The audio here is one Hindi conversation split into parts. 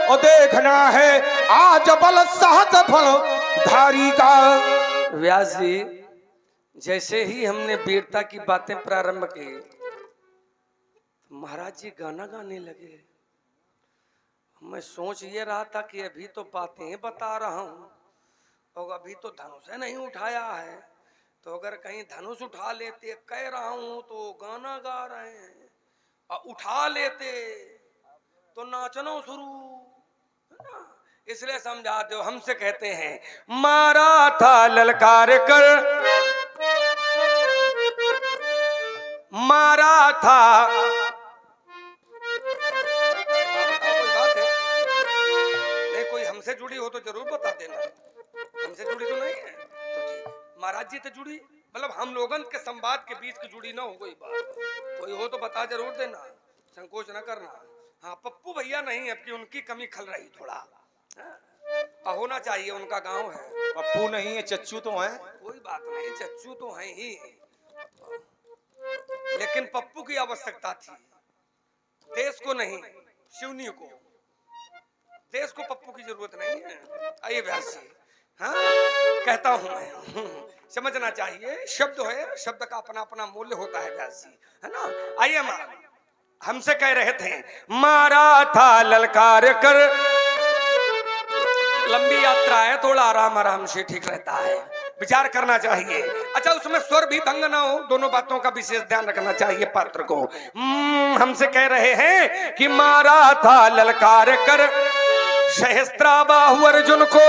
और देखना है आज बल सहत फल धारी का। व्यास जी, जैसे ही हमने वीरता की बातें प्रारंभ की, महाराज जी गाना गाने लगे। मैं सोच ये रहा था कि अभी तो बातें बता रहा हूं और अभी तो धनुष नहीं उठाया है, तो अगर कहीं धनुष उठा लेते, कह रहा हूं तो गाना गा रहे हैं, और उठा लेते तो नाचना शुरू, इसलिए समझा दो। हमसे कहते हैं मारा था ललकार कर, मारा था। कोई बात है? नहीं, कोई हमसे जुड़ी हो तो जरूर बता देना। हमसे जुड़ी तो नहीं है तो ठीक। महाराज जी से जुड़ी, मतलब हम लोगन के संवाद के बीच की जुड़ी ना हो कोई बात, कोई हो तो बता जरूर देना, संकोच न करना। हाँ, पप्पू भैया नहीं, अब की उनकी कमी खल रही थोड़ा। हाँ, होना चाहिए, उनका गांव है। पप्पू नहीं है, चच्चू तो है। कोई बात नहीं, चच्चू तो है ही, लेकिन पप्पू की आवश्यकता थी, देश को नहीं, शिवनी को। देश को पप्पू की जरूरत नहीं है। आइए व्यास जी, हाँ कहता हूं मैं, समझना चाहिए, शब्द है, शब्द का अपना अपना मूल्य होता है व्यास जी, है ना। आइए मां, हमसे कह रहे थे मारा था ललकार कर। लंबी यात्रा है, थोड़ा आराम आराम से ठीक रहता है, विचार करना चाहिए। अच्छा, उसमें स्वर भी भंग ना हो, दोनों बातों का विशेष ध्यान रखना चाहिए पात्र को। हमसे कह रहे हैं कि मारा था ललकार कर, सहस्त्रा बाहु अर्जुन को,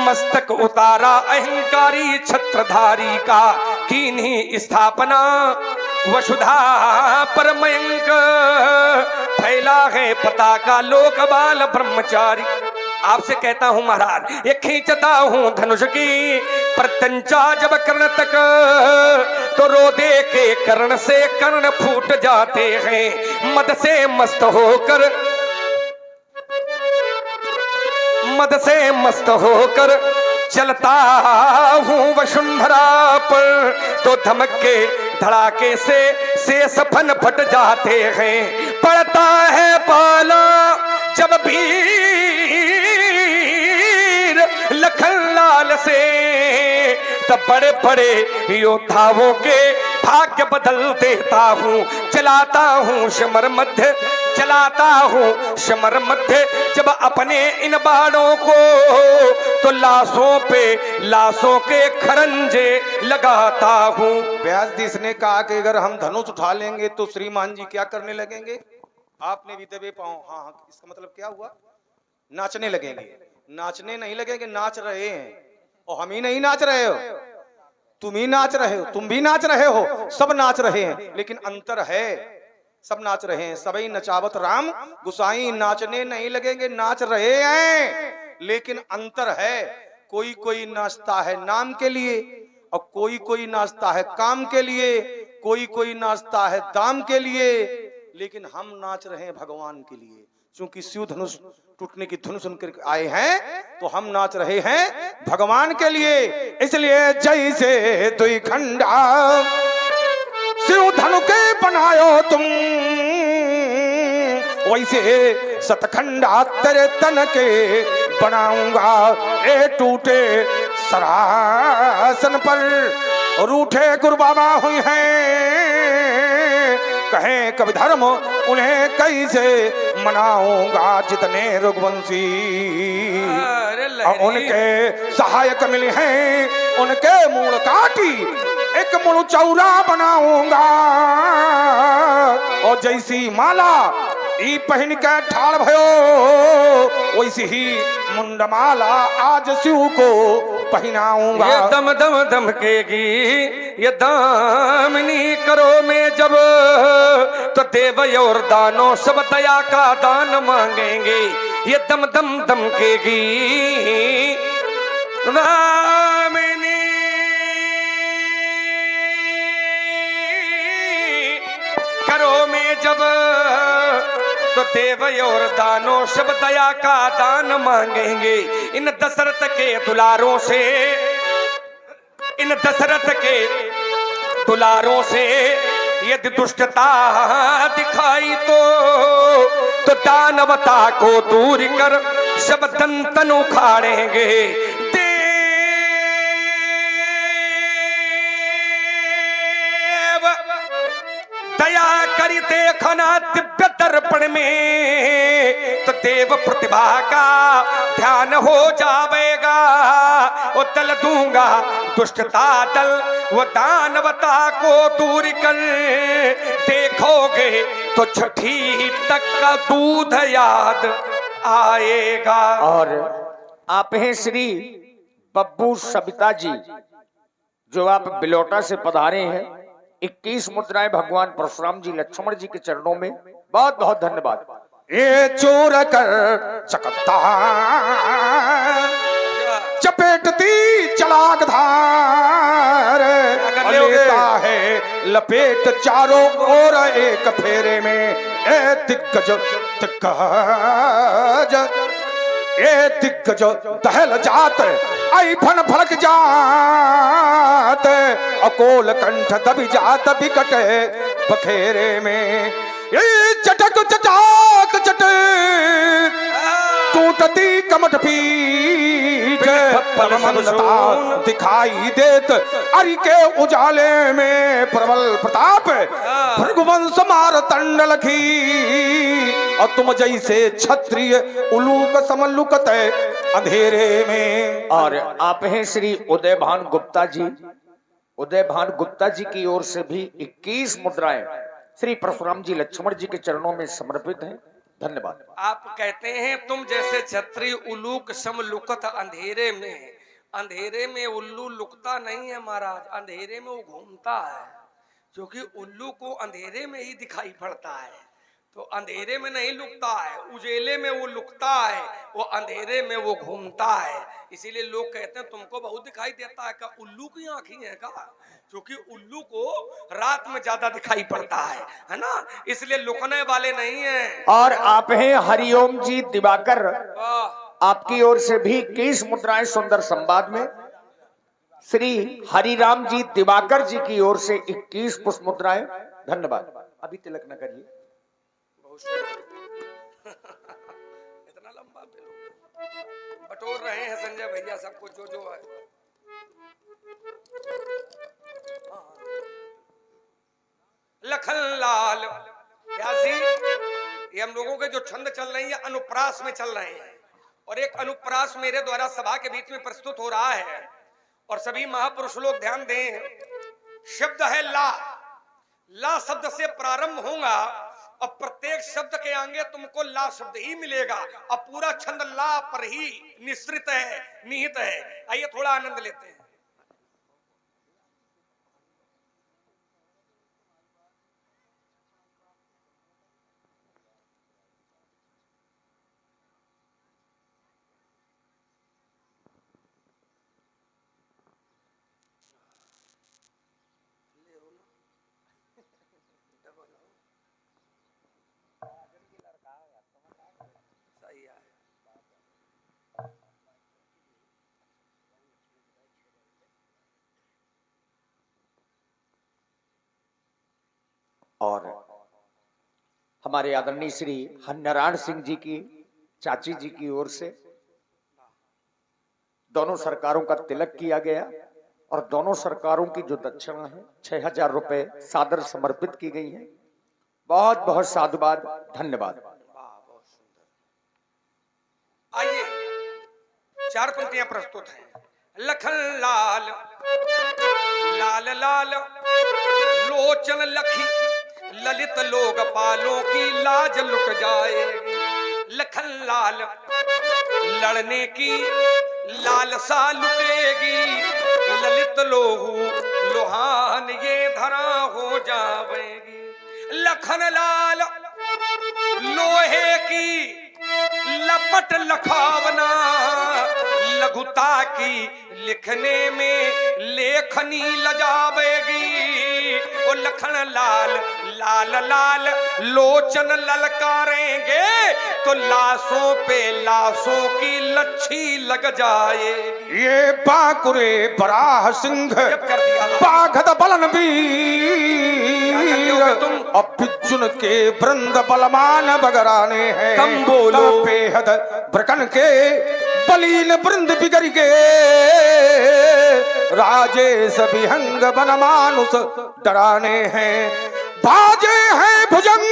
मस्तक उतारा अहंकारी छत्रधारी का, कीन्ही स्थापना वसुधा पर मयंक, फैला है पताका लोक बाल ब्रह्मचारी। आपसे कहता हूं महाराज, ये खींचता हूं धनुष की प्रत्यंचा जब कर्ण तक, तो रोदे के कर्ण से कर्ण फूट जाते हैं, मद से मस्त होकर, मद से मस्त होकर चलता हूं वसुंधरा पर, तो धमके धड़ाके से शेष फन फट जाते हैं, पड़ता है पाला जब वीर लखन लाल से, तब बड़े बड़े योद्धाओं के भाग्य बदल देता हूं, चलाता हूं समर मध्य, चलाता हूं समर मध्य, जब अपने इन बाणों को, तो लाशों पे लाशों के खरंजे लगाता हूं। व्यास जी ने कहा कि अगर हम धनुष उठा लेंगे तो श्रीमान जी क्या करने लगेंगे? आपने भी दबे पाओ। हाँ हाँ, इसका मतलब क्या हुआ? नाचने लगेंगे। नाचने नहीं लगेंगे, नाच रहे हैं, और हम ही नहीं नाच रहे हो, तुम ही नाच रहे हो, तुम भी नाच रहे हो, सब नाच रहे हैं, लेकिन अंतर है, सब नाच रहे हैं। सबई नचावत राम गुसाई, नाचने नहीं लगेंगे, नाच रहे हैं, लेकिन अंतर है, कोई कोई नाचता है नाम के लिए, और कोई कोई नाचता है काम के लिए, कोई कोई नाचता है दाम के लिए, लेकिन हम नाच रहे हैं भगवान के लिए। क्योंकि शिव धनुष टूटने की धुन सुनकर आए हैं, तो हम नाच रहे हैं भगवान के लिए। इसलिए जैसे दुई खंडा शिव धनु के बनायो तुम, वैसे सतखंडा तेरे तन के बनाऊंगा। ए टूटे सरासन पर रूठे गुरु बाबा हुई हैं, कहें कवि धर्म उन्हें कैसे मनाऊंगा। जितने रघुवंशी उनके सहायक मिले हैं, उनके मूल काटी एक मूल चौरा बनाऊंगा। और जैसी माला ई पहन के ठाड़ भयो, वैसी ही मुंडमाला आज शिव को पहनाऊंगा। ये दम दम दमकेगी ये दामिनी करो में जब, तो देव और दानों सब दया का दान मांगेंगे। ये दम दम दमकेगी दामिनी करो में जब, तो देव और दानों सब दया का दान मांगेंगे। इन दशरथ के दुलारों से, इन दशरथ के दुलारों से यदि दुष्टता दिखाई तो तो दानवता को दूर कर सब दंतन उखाड़ेंगे। देव दया करी देखना दिव्य दर्पण में, तो देव प्रतिभा का ध्यान हो जाएगा। वो दल दूंगा दुष्टता दल, वो दानवता को दूर कर देखोगे तो छठी तक का दूध याद आएगा। और आप हैं श्री बब्बू सबिता जी, जो आप बिलोटा से पधारे हैं। 21 मुद्राएं भगवान परशुराम जी लक्ष्मण जी के चरणों में। बहुत बहुत धन्यवाद। ये चोर कर चकत्ता चपेटती चलाक धार, लेता है लपेट चारों ओर एक फेरे में। ए दिग्गज दिग्गज ए दिग्गज दहल जात, आई फन फलक जात, अकोल कंठ दबी जात बिकट पखेरे में। ये चटक चटाक चट टूटती कमट पीठ, परमंदता दिखाई देत अरि के उजाले में। प्रबल प्रताप भृगुवंश मार तंड लखी, और तुम जैसे क्षत्रिय उलूक समलुकत अंधेरे में। और आप हैं श्री उदयभान गुप्ता जी। उदयभान गुप्ता जी की ओर से भी 21 मुद्राएं श्री परशुराम जी लक्ष्मण जी के चरणों में समर्पित हैं। धन्यवाद। आप कहते हैं तुम जैसे छत्री उल्लू सम लुकत अंधेरे में। अंधेरे में उल्लू लुकता नहीं है महाराज, अंधेरे में वो घूमता है, क्योंकि उल्लू को अंधेरे में ही दिखाई पड़ता है। तो अंधेरे में नहीं लुकता है, उजेले में वो लुकता है, वो अंधेरे में वो घूमता है। इसीलिए लोग कहते हैं तुमको बहुत दिखाई देता है, का उल्लू की आंखें हैं का, क्योंकि उल्लू को रात में ज्यादा दिखाई पड़ता है ना, इसलिए लुकने वाले नहीं हैं। और आप हैं हरिओम जी दिवाकर। आपकी ओर से भी 21 मुद्राएं सुंदर संवाद में। श्री हरिराम जी दिवाकर जी की ओर से 21 पुष्प मुद्राएं। धन्यवाद। अभी तिलक न करिए। इतना लंबा बटोर रहे हैं संजय भैया सबको जो जो है। लखनलाल व्यासी, ये हम लोगों के जो छंद चल रहे हैं ये अनुप्रास में चल रहे हैं, और एक अनुप्रास मेरे द्वारा सभा के बीच में प्रस्तुत हो रहा है। और सभी महापुरुष लोग ध्यान दें, शब्द है ला। ला शब्द से प्रारंभ होगा और प्रत्येक शब्द के आगे तुमको ला शब्द ही मिलेगा, और पूरा छंद ला पर ही निश्रित है, निहित है। आइए थोड़ा आनंद लेते हैं। और हमारे आदरणीय श्री हन्नारायण सिंह जी की चाची जी की ओर से दोनों सरकारों का तिलक किया गया, और दोनों सरकारों की जो दक्षिणा है 6000 रुपए सादर समर्पित की गई है। बहुत बहुत साधुवाद। धन्यवाद। आइए 4 पंक्तियां प्रस्तुत हैं। लखन लाल लाल लाल लोचन लखी, ललित लोग पालों की लाज लुट जाए। लखन लाल लड़ने की लालसा लुटेगी, ललित लोहू लोहान ये धरा हो जावेगी। लखन लाल लोहे की लपट लखावना, लघुता की लिखने में लेखनी लजावेगी। ओ लखन लाल लाल लाल लोचन ललकारेंगे तो लाशों पे लाशों की लच्छी लग जाएगी। ये बाकुरे बराह सिंह जब कर दिया बाघद बलन लोगे तुम? अब बिजुन के वृंद बलमान बगराने हैं। कम बोलो। तब बेहद ब्रकन के बलीन वृंद बिगड़ के राजेश विहंग बन मानुष डराने हैं। बाजे हैं भुजंग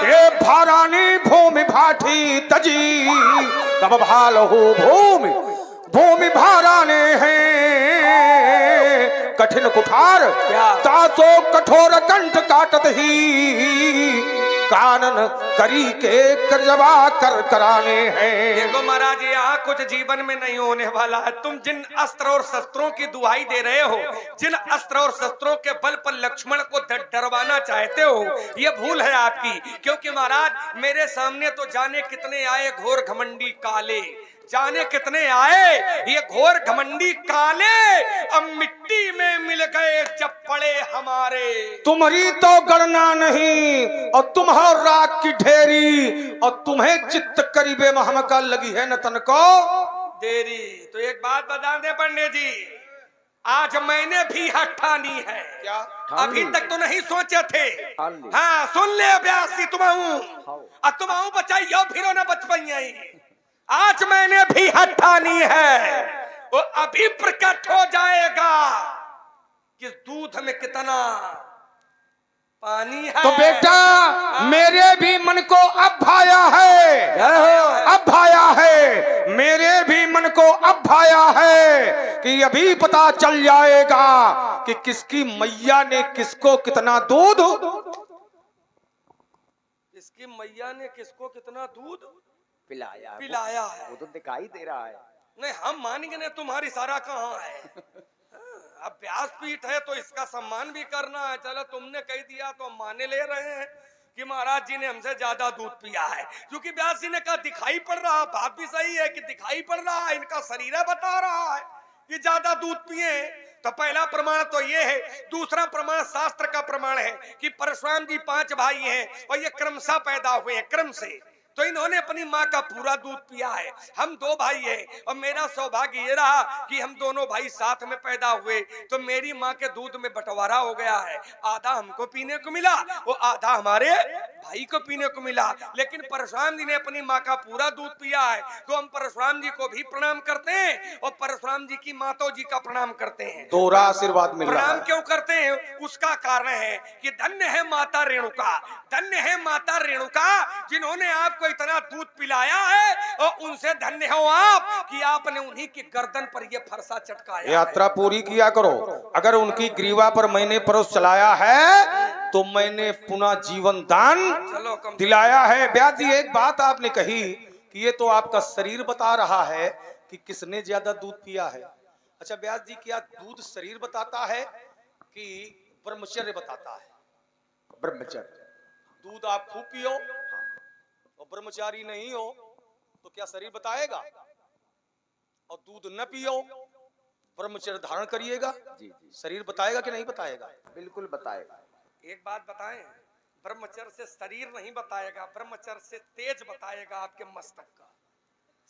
ये भारानी भूमि भाठी तजी तब भाल हो भूमि भूमि भाराने हैं। कठिन कुठार क्या? तासो कठोर कंठ काटत ही कानन करी के करजवा कर कराने हैं। देखो महाराज यहाँ कुछ जीवन में नहीं होने वाला है। तुम जिन अस्त्र और शस्त्रों की दुहाई दे रहे हो, जिन अस्त्र और शस्त्रों के बल पर लक्ष्मण को डरवाना चाहते हो, ये भूल है आपकी। क्योंकि महाराज मेरे सामने तो जाने कितने आए घोर घमंडी काले, जाने कितने आए ये घोर घमंडी काले, अब मिट्टी में मिल गए जब पड़े हमारे। तुम्हारी तो गणना नहीं और तुम्हार राग की ढेरी और तुम्हें चित्त करीबे महमका लगी है नतन को देरी। तो एक बात बता दे पंडित जी, आज मैंने भी हट ठानी है। क्या अभी तक तो नहीं सोचे थे। हाँ सुन ले ब्यासी तुम्हाऊ बचाइयो फिर ना बच पाई। आज मैंने भी हट ठानी है, वो अभी प्रकट हो जाएगा कि दूध में कितना पानी है। तो बेटा मेरे भी मन को अब भाया है, अब भाया है, मेरे भी मन को अब भाया है कि अभी पता चल जाएगा कि किसकी मैया ने किसको कितना दूध, किसकी मैया ने किसको कितना दूध पिलाया है। वो तो दिखाई दे रहा है। नहीं हम मानेंगे नहीं, तुम्हारी सारा कहाँ है। अब व्यासपीठ है तो इसका सम्मान भी करना है। चलो तुमने कह दिया तो हम माने ले रहे हैं कि महाराज जी ने हमसे ज्यादा दूध पिया है। क्योंकि व्यास जी ने कहा दिखाई पड़ रहा, बात भी सही है कि दिखाई पड़ रहा है, इनका शरीर बता रहा है कि ज्यादा दूध पिए। तो पहला प्रमाण तो ये है। दूसरा प्रमाण शास्त्र का प्रमाण है कि परशुराम जी 5 भाई हैं और ये क्रमशः पैदा हुए हैं, क्रम से। तो इन्होंने अपनी माँ का पूरा दूध पिया है। हम 2 भाई हैं और मेरा सौभाग्य ये रहा कि हम दोनों भाई साथ में पैदा हुए, तो मेरी माँ के दूध में बंटवारा हो गया है। आधा हमको पीने को मिला, वो आधा हमारे भाई को पीने को मिला। लेकिन परशुराम जी ने अपनी माँ का पूरा दूध पिया है, तो हम परशुराम जी को भी प्रणाम करते हैं और परशुराम जी की माता जी का प्रणाम करते हैं। दोहरा आशीर्वाद मिल रहा प्रणाम है। क्यों करते हैं? उसका कारण है कि धन्य है माता रेणुका, धन्य है माता रेणुका जिन्होंने आपको इतना दूध पिलाया है, और उनसे धन्य हो आप कि आपने उन्हीं की गर्दन पर ये फरसा चटकाया। यात्रा पूरी किया करो। अगर उनकी ग्रीवा पर मैंने परोस चलाया है तो मैंने पुनः जीवन दान दिलाया है। व्यास जी एक बात आपने कही कि ये तो आपका शरीर बता रहा है कि किसने ज्यादा दूध पिया है। अच्छा व्यास जी, क्या दूध शरीर बताता है कि ब्रह्मचर्य बताता है? ब्रह्मचर्य। दूध आप खूब पियो और ब्रह्मचारी नहीं हो तो क्या शरीर बताएगा? और दूध न पियो ब्रह्मचर्य धारण करिएगा, जी शरीर बताएगा कि नहीं बताएगा? बिल्कुल बताएगा। एक बात बताएं, ब्रह्मचर्य से शरीर नहीं बताएगा, ब्रह्मचर्य से तेज बताएगा आपके मस्तक का।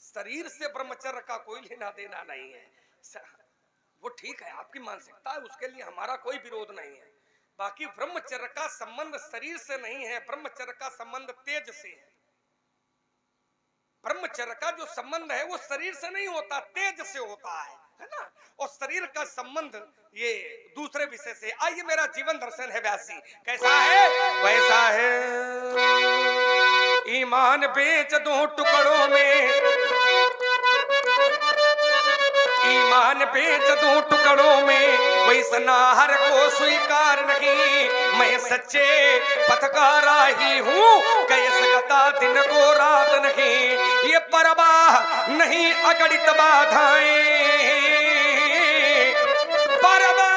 शरीर से ब्रह्मचर्य का कोई लेना देना नहीं है। वो ठीक है, आपकी मानसिकता है, उसके लिए हमारा कोई विरोध नहीं है। बाकी ब्रह्मचर्य का संबंध शरीर से नहीं है, ब्रह्मचर्य का संबंध तेज से है। ब्रह्मचर्य का जो संबंध है वो शरीर से नहीं होता, तेज से होता है ना। और शरीर का संबंध ये दूसरे विषय से। आइए मेरा जीवन दर्शन है व्यास जी, कैसा है? वैसा है। ईमान बेच दो टुकड़ों में, ईमान बेच दो टुकड़ों में, वैसना हर को स्वीकार नहीं। मैं सच्चे पथ का राही हूँ, कैसे कता दिन को रात नहीं। ये परवाह नहीं अगणित बाधाएं, परवाह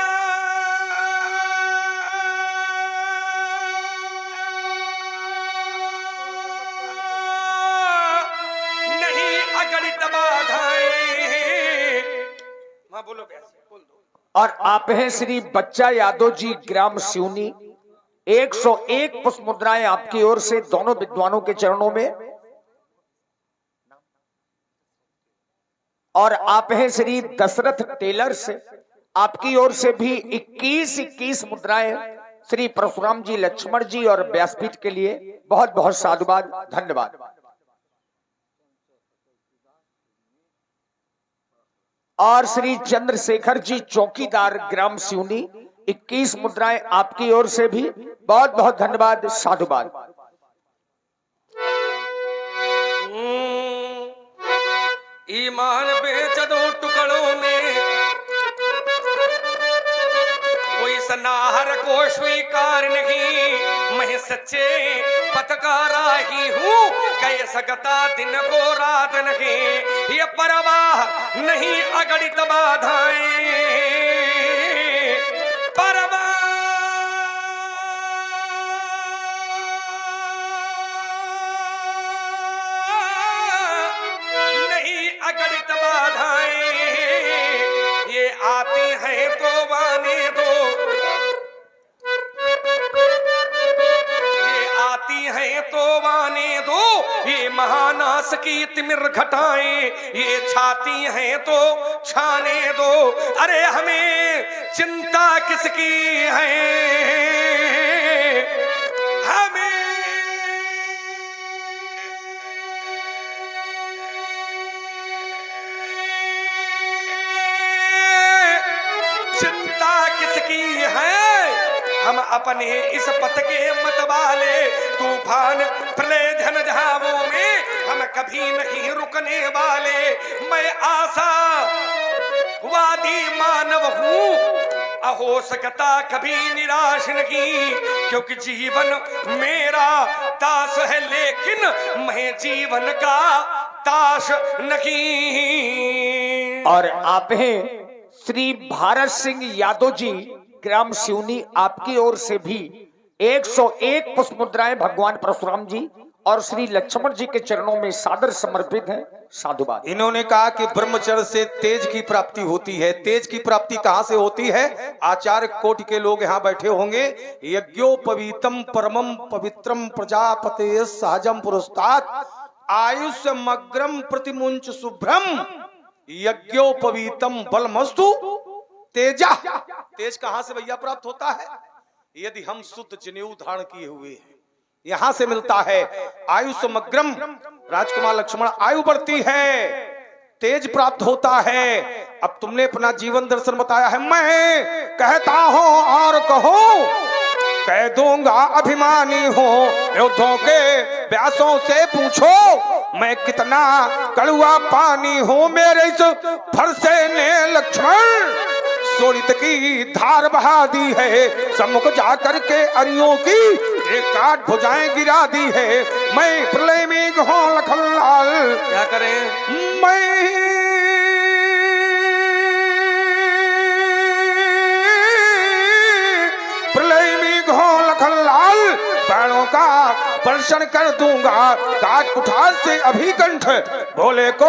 नहीं अगणित बाधाएं। हाँ बोलो, बोल दो। और आप हैं श्री बच्चा यादव जी ग्राम सिवनी। 101 पुष्प मुद्राएं आपकी ओर से दोनों विद्वानों के चरणों में। और आप हैं श्री दशरथ टेलर्स, आपकी ओर से भी 21 मुद्राएं श्री परशुराम जी, लक्ष्मण जी और व्यासपीठ के लिए बहुत बहुत साधुवाद, धन्यवाद। और श्री चंद्रशेखर जी चौकीदार ग्राम सिवनी, 21 मुद्राएं आपकी ओर से भी बहुत बहुत धन्यवाद, साधुवाद। ईमान बेच दो टुकड़ों में, कोई सनाहर को स्वीकार नहीं। मैं सच्चे पथकारा ही हूँ, कह सकता दिन को रात नहीं। ये परवाह नहीं अगणित बाधाएं, परवाह नहीं अगणित बाधाएं। ये आती है तो आने दो, ये आती है तो आने दो। ये महानाश की तिमिर घटाएं, ये छाती है तो छाने दो। अरे हमें चिंता किसकी है, हमें चिंता किसकी है। हम अपने इस पथ के मतवाले, तूफान प्रलय धन झावों में हम कभी नहीं रुकने वाले। मैं आशा वादी मानव हूँ, हो सकता कभी निराश नहीं, क्योंकि जीवन मेरा ताश है, लेकिन मैं जीवन का ताश नहीं। और आप हैं श्री भारत सिंह यादव जी ग्राम सिवनी, आपकी ओर से भी 101 पुष्प मुद्राएं भगवान परशुराम जी और श्री लक्ष्मण जी के चरणों में सादर समर्पित हैं, साधुवाद। इन्होंने कहा कि ब्रह्मचर्य से तेज की प्राप्ति होती है। तेज की प्राप्ति कहां से होती है? आचार्य कोटि के लोग यहाँ बैठे होंगे। यज्ञोपवीतम परमम पवित्रम प्रजापते सहजम पुरस्तात् आयुष्मग्रम प्रतिमुंच शुभ्रम यज्ञोपवीतम बलमस्तु तेजा। तेज कहां से भैया प्राप्त होता है? यदि हम शुद्ध जनेऊ धारण किए हुए हैं, यहां से मिलता है। आयुष्मग्रम, राजकुमार लक्ष्मण, आयु बढ़ती है, तेज प्राप्त होता है। अब तुमने अपना जीवन दर्शन बताया है, मैं कहता हूं और कहूं, कह दूंगा अभिमानी हूं। युद्धों के व्यासों से पूछो, मैं कितना कड़वा पानी हूं। मेरे इस फरसे ने लक्ष्मण सोरित की धार बहा दी है। सम्मुख जाकर के अरियों की एक काट भुजाएं गिरा दी है। मैं प्रलय में घों लखनलाल, क्या करें? मैं प्रलय में घों लखनलाल बाणों का वर्षण कर दूंगा। काट कुठार से अभिकंठ भोले को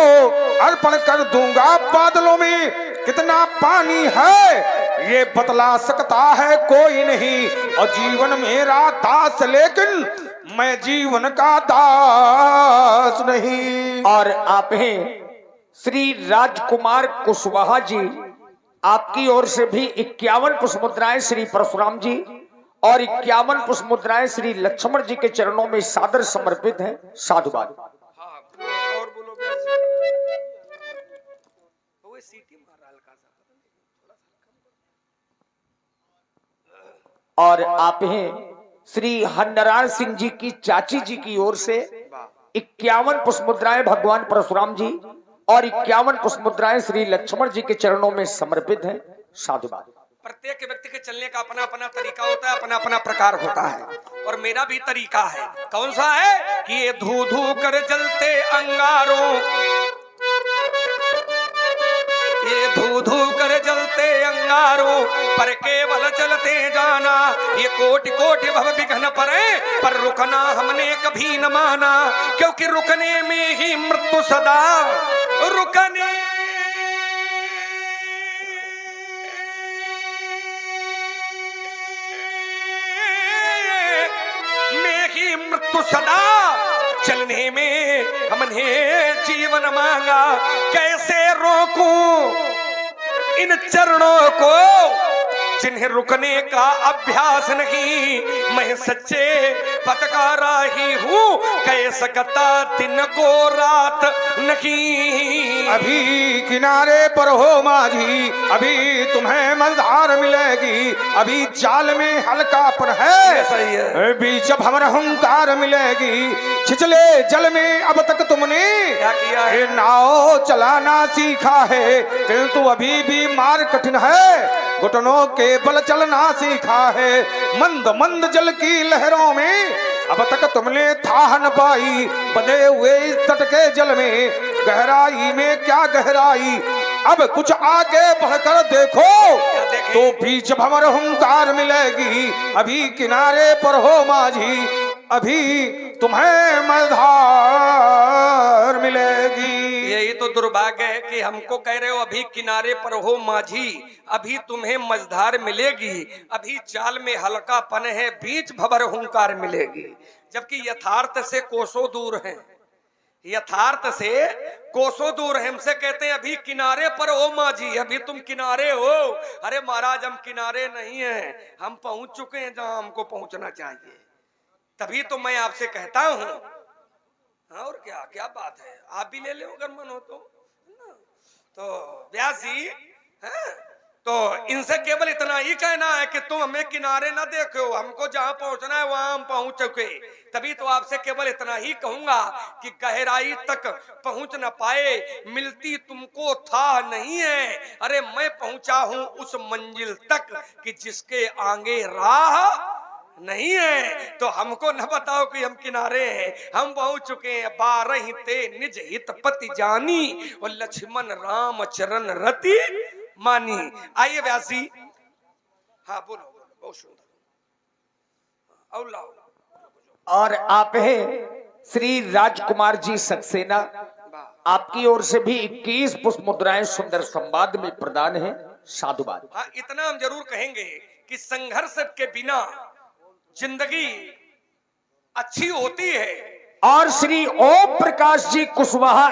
अर्पण कर दूंगा। बादलों में कितना पानी है ये बतला सकता है कोई नहीं। और जीवन मेरा दास, लेकिन मैं जीवन का दास नहीं। और आप हैं श्री राजकुमार कुशवाहा जी, आपकी ओर से भी 51 पुष्प मुद्राएं श्री परशुराम जी और 51 पुष्प मुद्राएं श्री लक्ष्मण जी के चरणों में सादर समर्पित हैं, साधुवाद। और बोलो वो सीटी मार रहा हल्का सा। और आप हैं श्री हरनारायण सिंह जी की चाची जी की ओर से 51 पुष्प मुद्राएं भगवान परशुराम जी और 51 पुष्प मुद्राएं श्री लक्ष्मण जी के चरणों में समर्पित हैं, साधुवाद। प्रत्येक व्यक्ति के चलने का अपना अपना तरीका होता है, अपना अपना प्रकार होता है। और मेरा भी तरीका है। कौन सा है? कि ये धू धू कर जलते अंगारों, ये धू धू कर जलते अंगारों पर केवल चलते जाना। ये कोटि कोटि भव विघ्न पड़े, पर रुकना हमने कभी न माना। क्योंकि रुकने में ही मृत्यु सदा, रुकने की मृत्यु सदा चलने में, हमने जीवन मांगा कैसे रोकूं इन चरणों को जिन्हें रुकने का अभ्यास नहीं। मैं सच्चे पथ का राही हूँ, कह सकता दिन को रात नहीं। अभी किनारे पर हो माझी, अभी तुम्हें मझधार मिलेगी, अभी जाल में हल्कापन है, सही है। बीच भंवर हुंकार मिलेगी। छिछले जल में अब तक तुमने क्या किया है? नाव चलाना सीखा है, किंतु अभी भी मार कठिन है, घुटनों के बल चलना सीखा है। मंद मंद जल की लहरों में अब तक तुमने था न पाई, बंधे हुए इस तट के जल में गहराई में क्या गहराई। अब कुछ आगे बढ़कर देखो तो बीच भंवर हुंकार मिलेगी, अभी किनारे पर हो माझी, अभी तुम्हें मझधार मिलेगी। यही तो दुर्भाग्य है कि हमको कह रहे हो अभी किनारे पर हो माझी, अभी तुम्हें मझधार मिलेगी, अभी चाल में हल्कापन है, बीच भंवर हुंकार मिलेगी, जबकि यथार्थ से कोसों दूर है। यथार्थ से कोसों दूर है। हमसे कहते हैं अभी किनारे पर हो माझी, अभी तुम किनारे हो। अरे महाराज हम किनारे नहीं है, हम पहुंच चुके हैं जहां हमको पहुंचना चाहिए। तभी तो मैं आपसे कहता हूं। और क्या क्या बात है, आप भी ले लो अगर मन हो तो व्यास जी हैं? तो इनसे केवल इतना ही कहना है कि तुम हमें किनारे ना देखो, हमको जहां पहुंचना है वहां हम पहुंच चुके। तभी तो आपसे केवल इतना ही कहूंगा कि गहराई तक पहुंच न पाए, मिलती तुमको था नहीं है। अरे मैं पहुंचा हूं उस मंजिल तक कि जिसके आगे राह नहीं है। तो हमको न बताओ कि हम किनारे हैं, हम पहुंच चुके हैं। 12 ते निज हित पति जानी, और लक्ष्मण राम चरण रति मानी। आइए व्यास जी, हाँ बोलो बोलो, बहुत सुंदर। और आप हैं श्री राजकुमार जी सक्सेना, आपकी ओर से भी 21 पुष्प मुद्राएं सुंदर संवाद में प्रदान है। साधुवाद। हाँ, इतना हम जरूर कहेंगे कि संघर्ष के बिना जिंदगी अच्छी होती है। और श्री ओम प्रकाश जी कुशवाहा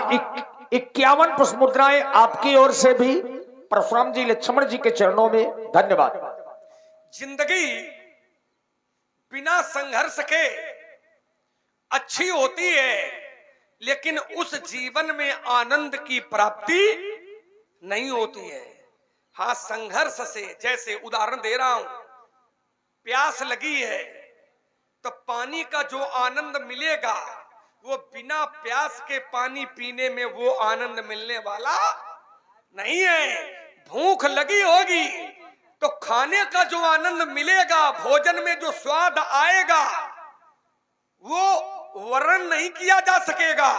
51 पुष्प मुद्राएं आपकी ओर से भी परशुराम जी लक्ष्मण जी के चरणों में धन्यवाद। जिंदगी बिना संघर्ष के अच्छी होती है, लेकिन उस जीवन में आनंद की प्राप्ति नहीं होती है। हाँ, संघर्ष से, जैसे उदाहरण दे रहा हूं, प्यास लगी है तो पानी का जो आनंद मिलेगा वो बिना प्यास के पानी पीने में वो आनंद मिलने वाला नहीं है। भूख लगी होगी तो खाने का जो आनंद मिलेगा, भोजन में जो स्वाद आएगा वो वर्णन नहीं किया जा सकेगा।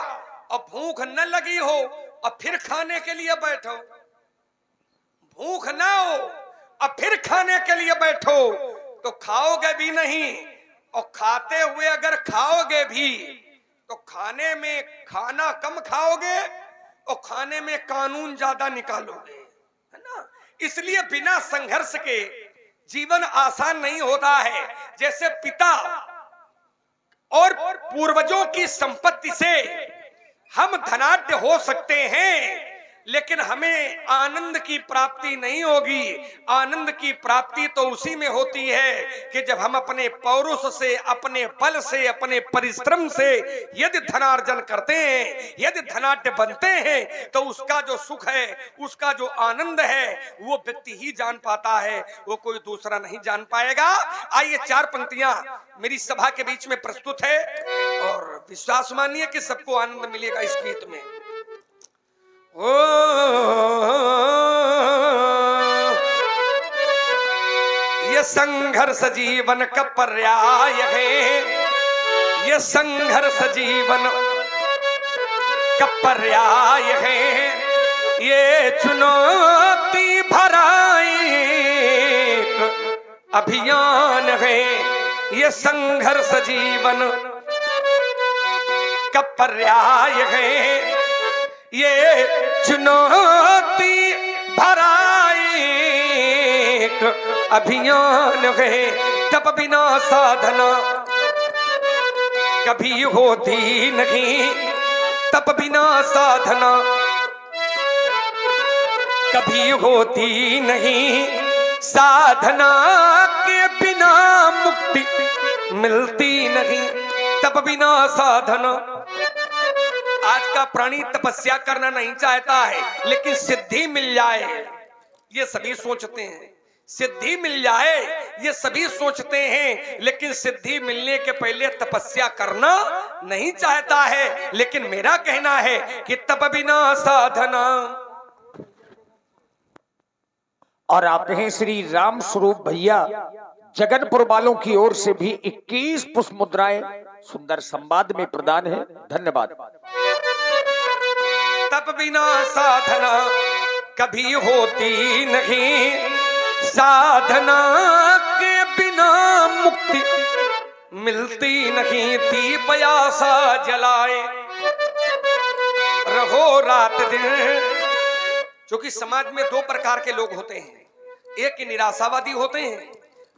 और भूख न लगी हो और फिर खाने के लिए बैठो, भूख ना हो और फिर खाने के लिए बैठो तो खाओगे भी नहीं, और खाते हुए अगर खाओगे भी तो खाने में खाना कम खाओगे और खाने में कानून ज्यादा निकालोगे, है ना। इसलिए बिना संघर्ष के जीवन आसान नहीं होता है। जैसे पिता और पूर्वजों की संपत्ति से हम धनाढ्य हो सकते हैं, लेकिन हमें आनंद की प्राप्ति नहीं होगी। आनंद की प्राप्ति तो उसी में होती है कि जब हम अपने पौरुष से, अपने बल से, अपने परिश्रम से यदि धनार्जन करते हैं, यदि धनाढ्य बनते हैं, तो उसका जो सुख है, उसका जो आनंद है, वो व्यक्ति ही जान पाता है, वो कोई दूसरा नहीं जान पाएगा। आइए 4 पंक्तियां मेरी सभा के बीच में प्रस्तुत है और विश्वास मानिए कि सबको आनंद मिलेगा इस गीत में। ओ ये संघर्ष जीवन का पर्याय है, ये संघर्ष जीवन का पर्याय है, ये चुनौती भरा एक अभियान है, ये संघर्ष जीवन का पर्याय है, ये चुनौती भरा एक अभियान है। तप बिना साधना कभी होती नहीं तप बिना साधना, कभी होती नहीं साधना के बिना मुक्ति मिलती नहीं, तप बिना साधना। आज का प्राणी तपस्या करना नहीं चाहता है, लेकिन सिद्धि मिल जाए ये सभी सोचते हैं, सिद्धि मिल जाए ये सभी सोचते हैं, लेकिन सिद्धि मिलने के पहले तपस्या करना नहीं चाहता है। लेकिन मेरा कहना है कि तप बिना साधना। और आप हैं श्री राम स्वरूप भैया, जगनपुर वालों की ओर से भी 21 पुष्प मुद्राएं सुंदर संवाद में प्रदान है। धन्यवाद। तप बिना साधना कभी होती नहीं, साधना के बिना मुक्ति मिलती नहीं। दीप आशा जलाए रहो रात दिन। क्योंकि समाज में दो प्रकार के लोग होते हैं, एक निराशावादी होते हैं,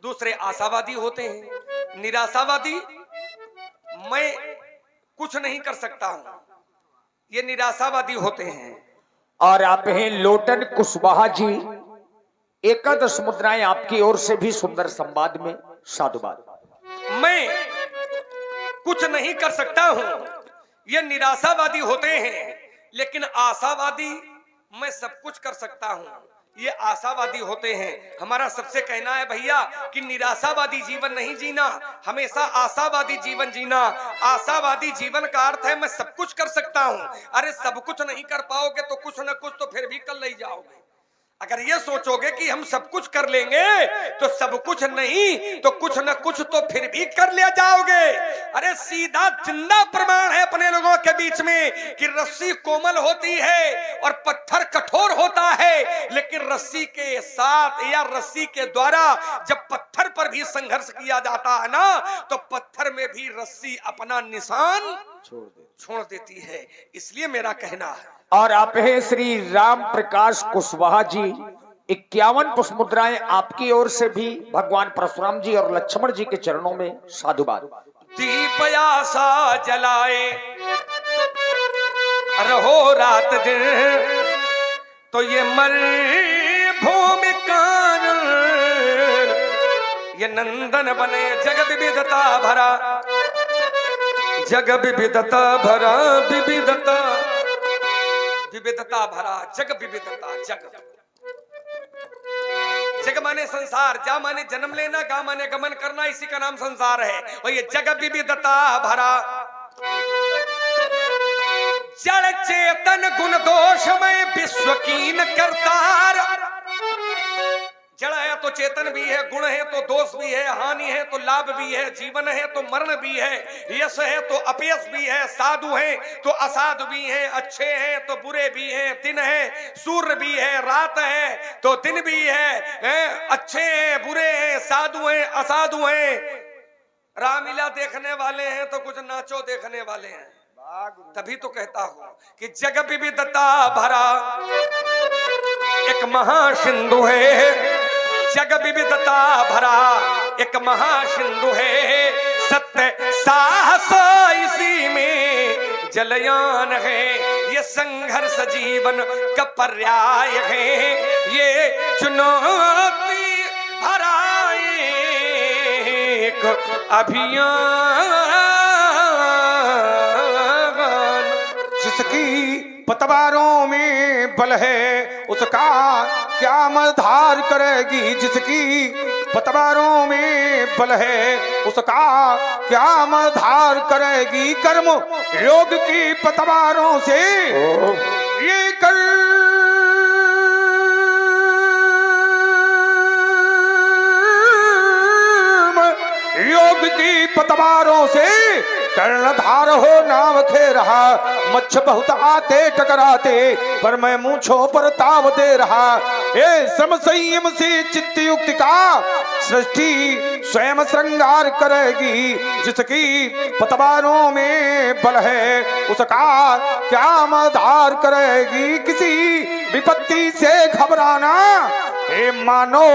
दूसरे आशावादी होते हैं। निराशावादी, मैं कुछ नहीं कर सकता हूं, ये निराशावादी होते हैं। और आप हैं लोटन कुशवाहा जी, 11 मुद्राएं आपकी ओर से भी सुंदर संवाद में साधुवाद। मैं कुछ नहीं कर सकता हूं, ये निराशावादी होते हैं। लेकिन आशावादी, मैं सब कुछ कर सकता हूं, ये आशावादी होते हैं। हमारा सबसे कहना है भैया कि निराशावादी जीवन नहीं जीना, हमेशा आशावादी जीवन जीना। आशावादी जीवन का अर्थ है मैं सब कुछ कर सकता हूं। अरे सब कुछ नहीं कर पाओगे तो कुछ न कुछ तो फिर भी कर ले जाओगे। अगर ये सोचोगे कि हम सब कुछ कर लेंगे तो सब कुछ नहीं तो कुछ न कुछ तो फिर भी कर ले जाओगे। अरे सीधा जिंदा प्रमाण है अपने लोगों के बीच में कि रस्सी कोमल होती है और पत्थर कठोर होता है, लेकिन रस्सी के साथ या रस्सी के द्वारा जब पत्थर पर भी संघर्ष किया जाता है ना, तो पत्थर में भी रस्सी अपना निशान छोड़ देती है। इसलिए मेरा कहना है। और आप हैं श्री राम प्रकाश कुशवाहा जी, 51 पुष्प मुद्राएं आपकी ओर से भी भगवान परशुराम जी और लक्ष्मण जी के चरणों में साधुवाद। दीप आशा जलाए रहो रात दिन, तो ये मरुभूमि कानन ये नंदन बने। जग विविधता भरा, जग विविधता भरा, विविधता विविधता भरा, जग विविधता। जग जग माने संसार, जा माने जन्म लेना, गा माने गमन करना, इसी का नाम संसार है। और ये जग विविधता भरा, जड़ चेतन गुण दोष में विश्व कीन करतार। जड़ है तो चेतन भी है, गुण है तो दोष भी है, हानि है तो लाभ भी है, जीवन है तो मरण भी है, यश है तो अपयश भी है, साधु है तो असाधु भी है, अच्छे हैं तो बुरे भी हैं, दिन है सूर्य भी है, रात है तो दिन भी है, अच्छे हैं बुरे हैं, साधु हैं असाधु हैं। रामलीला देखने वाले हैं तो कुछ नाचो देखने वाले हैं। तभी तो कहता हूं कि जग विविधता भरा एक महासिंधु है, जग विविधता भरा एक महासिंधु है। सत्य साहस इसी में जलयान है, ये संघर्ष जीवन का पर्याय है, ये चुनौती भरा एक अभियान। जिसकी पतवारों में बल है उसका क्या मधार करेगी, जिसकी पतवारों में बल है उसका क्या मधार करेगी। कर्म योग की पतवारों से ये कर्म योग की पतवारों से कर्णधार हो नाव खे रहा। मच्छ बहुत आते टकराते पर मैं मूंछों पर ताव दे रहा। ए सम संयम से चित्त युक्ति का सृष्टि स्वयं श्रृंगार करेगी। जिसकी पतवारों में बल है उसका क्या मधार करेगी। किसी विपत्ति से घबराना ए मानो